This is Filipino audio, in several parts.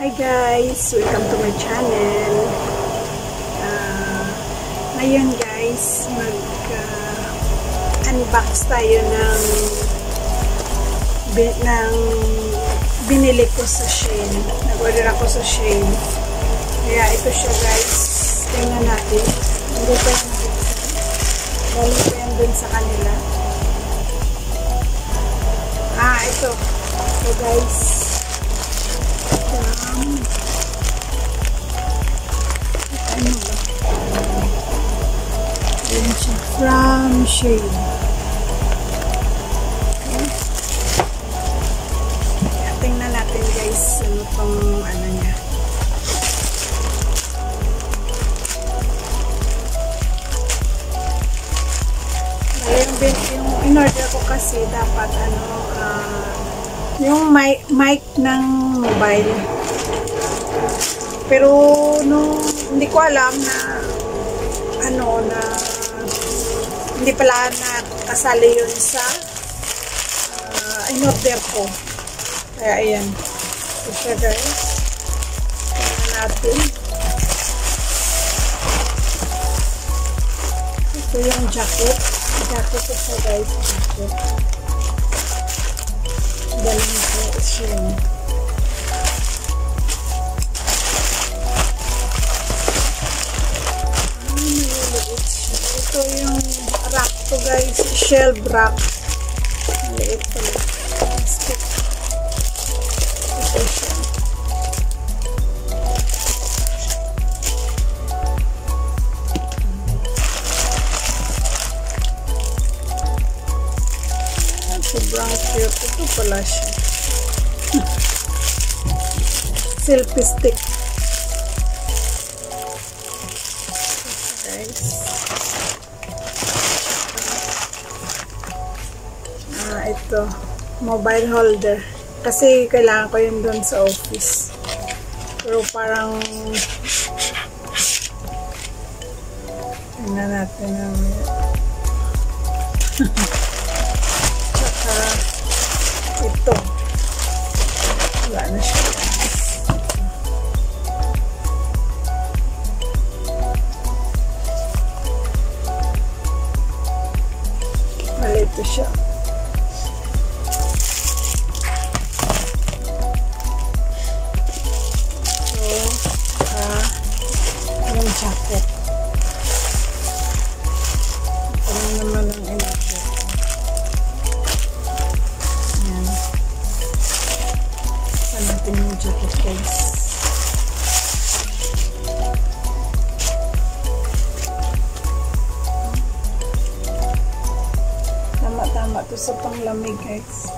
Hi guys! Welcome to my channel. Ngayon guys, mag-unbox tayo ng binili ko sa Shein. Nag-order ako sa Shein. Kaya ito siya guys. Tingnan natin. Hindi pa yung nabuksan. Galing pa yan dun sa kanila. Ito. So guys. Ano ba? Yan siya. From Shein. Okay. Tingnan natin guys. Ano tong ano niya. Yung in-order ko kasi dapat yung mic ng mobile. Pero hindi ko alam na hindi pala na kasali yun sa in-order ko. Kaya ayan. So siya guys. Tingnan natin. Ito yung jacket. Jacket ko siya guys. Jacket. Galing ko siya. Ito yung rack to guys. Shelf rack. Maliit pala. Stick. Ito siya. Sobrang cute. Ito pala siya. Selfie stick. Guys. Ito. Mobile holder. Kasi kailangan ko yun doon sa office. Pero parang tingnan natin namin. Ito. Wala na siya. Malito siya. So, yung jacket. Ito naman ang in-order. Natin yung jacket guys. Tama-tama to sa panglamig guys.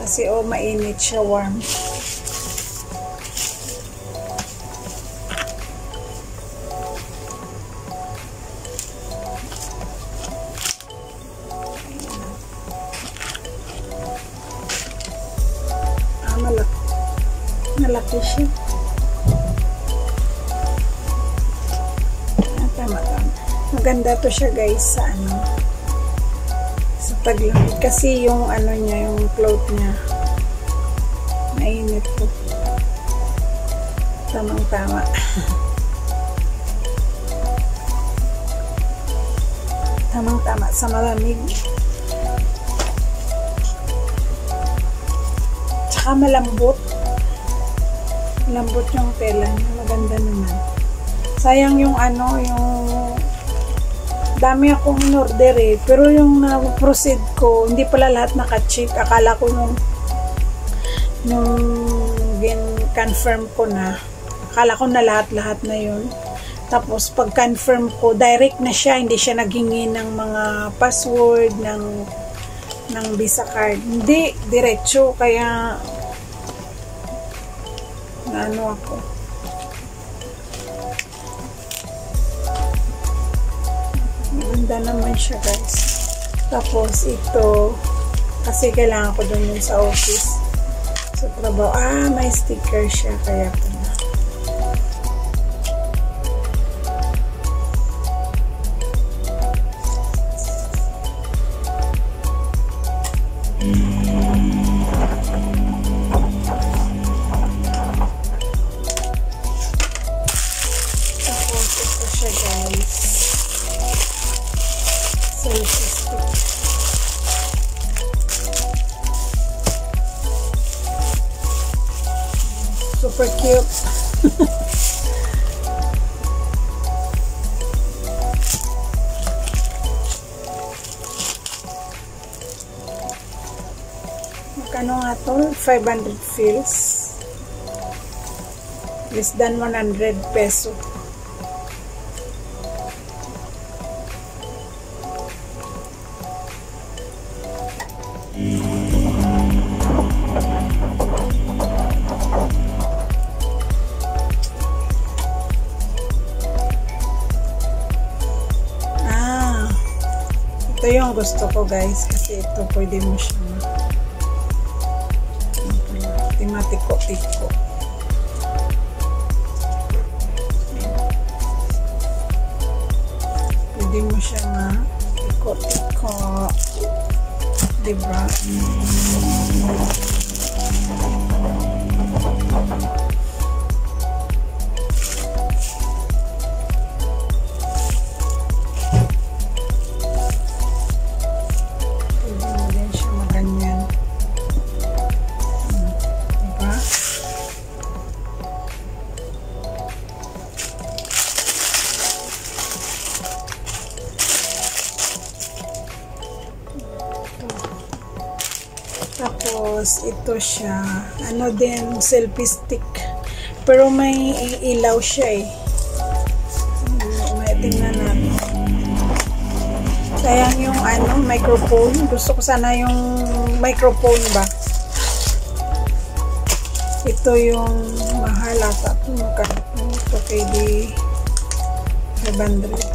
Kasi mainit siya, warm. Malaki siya. Tama-tama. Maganda to siya guys sa sa taglamig. Kasi yung niya, yung cloth niya, mainit po. Tamang-tama. Tamang-tama sa malamig. Tsaka malambot. Lambot yung tela niya. Maganda naman. Sayang yung yung dami akong in-order pero yung na-proceed ko, hindi pala lahat naka-check. Akala ko nung confirm ko na, akala ko na lahat na yun. Tapos pag confirm ko, direct na siya. Hindi siya naghingi ng mga password ng Visa card. Hindi, diretso. Kaya ako. Maganda naman siya guys. Tapos ito, kasi kailangan ko dun sa office. Sa trabaho. May sticker siya. Kaya ito na. Super cute. Magkano nga to? 500 fills. Less than 100 peso. Ito yung gusto ko guys, kasi ito pwede mo siya timatiko-tiko. Pwede mo siya tiko-tiko, diba? Tapos, ito siya. Ano din, selfie stick. Pero may ilaw siya eh. May tingnan natin. Sayang yung microphone. Gusto ko sana yung microphone ba. Ito yung mahal ata. Ito kay di 500.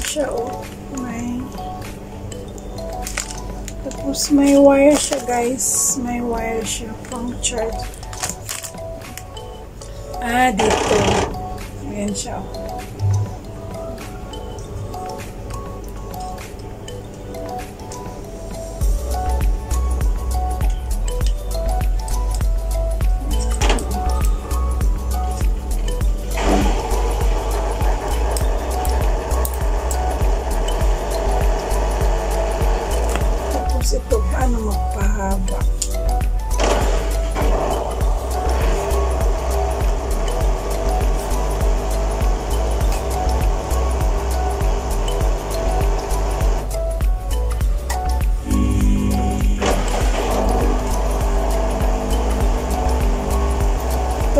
Siya tapos may wire siya guys, may wire siya pang charge. Dito ayan siya ito paano magpahaba.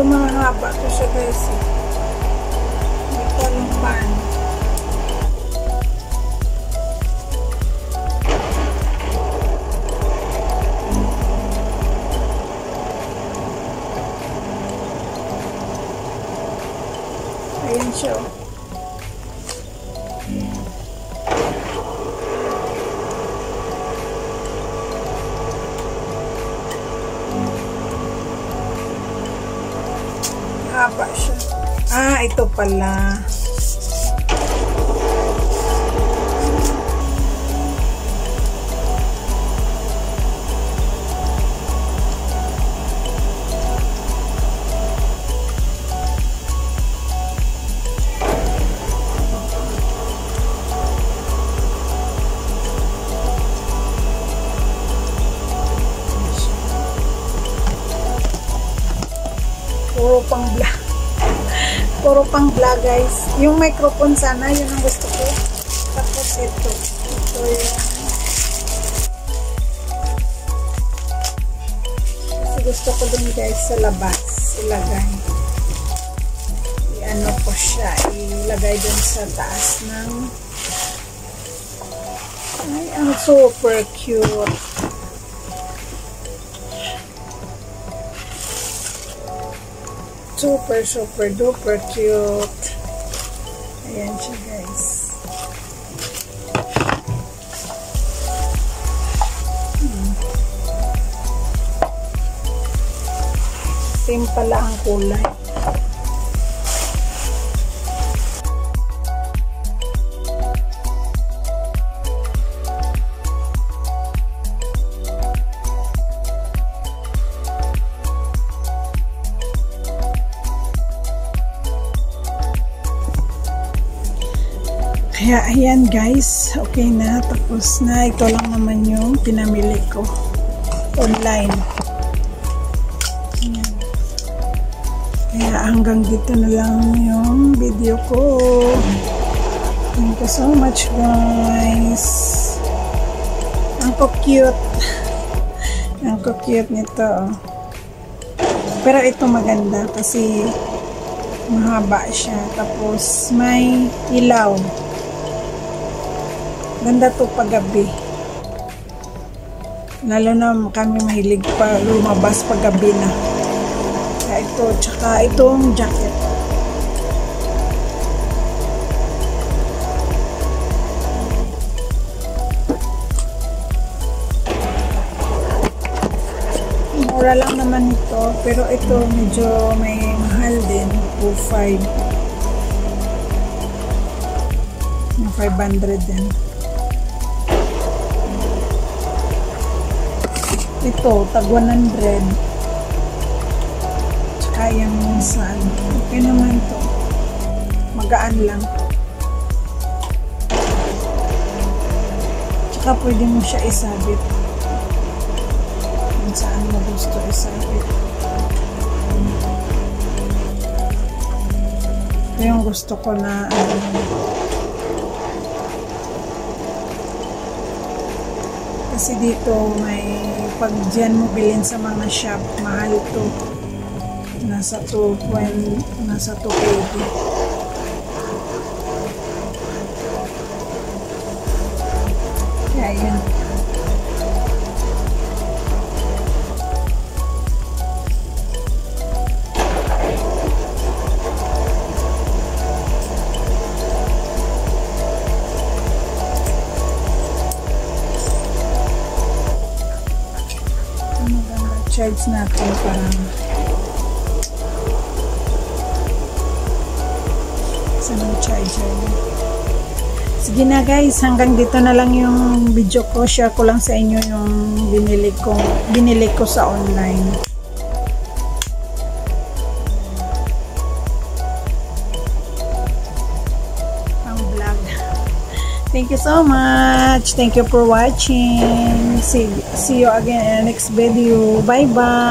Ito mga haba to siya guys. Hindi ko alam paano. Ayan siya. Haba siya. Ito pala. Puro pang vlog. Puro pang vlog guys. Yung microphone sana, yun ang gusto ko. Tapos ito. Ito yung kasi gusto ko dun guys sa labas ilagay. I-ano ko siya. Ilagay dun sa taas ng ang super cute. Super duper cute. Ayan siya guys. Itim pala ang kulay. Kaya ayan guys, okay na, tapos na. Ito lang naman yung pinamili ko online. Ayan. Kaya hanggang dito na lang yung video ko. Thank you so much guys. Ang cute. Ang cute nito. Pero ito maganda kasi mahaba siya. Tapos may ilaw. Ganda to paggabi. Lalo na kami mahilig pa lumabas paggabi na. Kaya ito, tsaka itong jacket. Mura lang naman ito, pero ito medyo may mahal din. 2.5. 500 din. Ito, tag 100. Tsaka yung minsan. Okay naman to. Magaan lang. Tsaka pwede mo siya isabit. Kung saan mo gusto isabit. Ito yung gusto ko na kasi dito may pag dyan mo bilhin sa mga shop, mahal to. Nasa 2.20. Kaya yan. Charge natin para sa charger. Sige na guys, hanggang dito na lang yung video ko. Share ko lang sa inyo yung binili ko sa online. Ang vlog. Thank you so much. Thank you for watching. See you again in the next video. Bye bye.